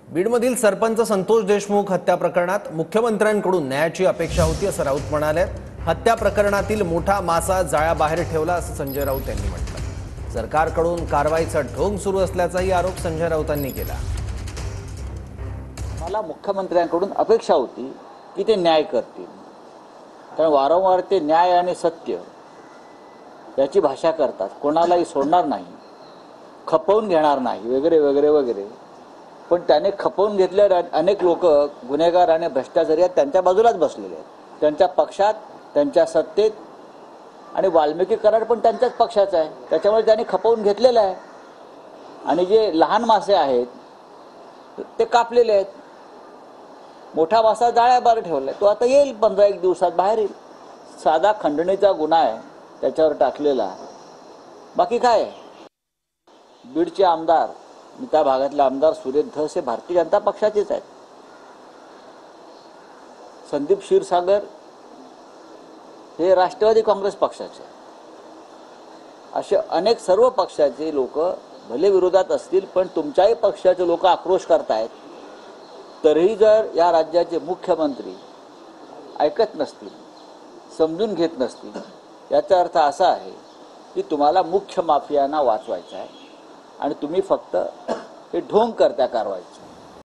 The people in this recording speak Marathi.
बीडमधील सरपंच संतोष देशमुख हत्या प्रकरणात मुख्यमंत्र्यांकडून न्यायाची अपेक्षा होती असं राऊत म्हणाले। हत्या प्रकरणातील मोठा मासा जाळ्याबाहेर ठेवला असं संजय राऊत यांनी म्हटलं। सरकारकडून कारवाईचा ढोंग सुरू असल्याचाही आरोप संजय राऊतांनी केला। मला मुख्यमंत्र्यांकडून अपेक्षा होती की ते न्याय करतील, कारण वारंवार ते न्याय आणि सत्य याची भाषा करतात, कोणालाही सोडणार नाही, खपवून घेणार नाही वगैरे वगैरे वगैरे। पण त्याने खपवून घेतल्यावर अनेक लोक गुन्हेगार आणि भ्रष्टाचारी आहेत, त्यांच्या बाजूलाच बसलेले आहेत, त्यांच्या पक्षात, त्यांच्या सत्तेत। आणि वाल्मिकी कराड पण त्यांच्याच पक्षाचा आहे, त्याच्यामुळे त्यांनी खपवून घेतलेलं आहे। आणि जे लहान मासे आहेत ते कापलेले आहेत, मोठा मासा जाळ्याबाहेर ठेवलाय, तो आता येईल 15-1 दिवसात बाहेर येईल। साधा खंडणीचा गुन्हा आहे त्याच्यावर टाकलेला, बाकी काय आहे। बीडचे आमदार, त्या भागातले आमदार सुरेश धस हे भारतीय जनता पक्षाचेच आहेत। संदीप क्षीरसागर हे राष्ट्रवादी काँग्रेस पक्षाचे। असे अनेक सर्व पक्षाचे लोक भले विरोधात असतील, पण तुमच्याही पक्षाचे लोक आक्रोश करतायत, तरीही जर या राज्याचे मुख्यमंत्री ऐकत नसतील, समजून घेत नसतील, याचा अर्थ असा आहे की तुम्हाला मुख्य माफियांना वाचवायचं आहे आणि तुम्ही फक्त हे ढोंग करता कारवाईचं।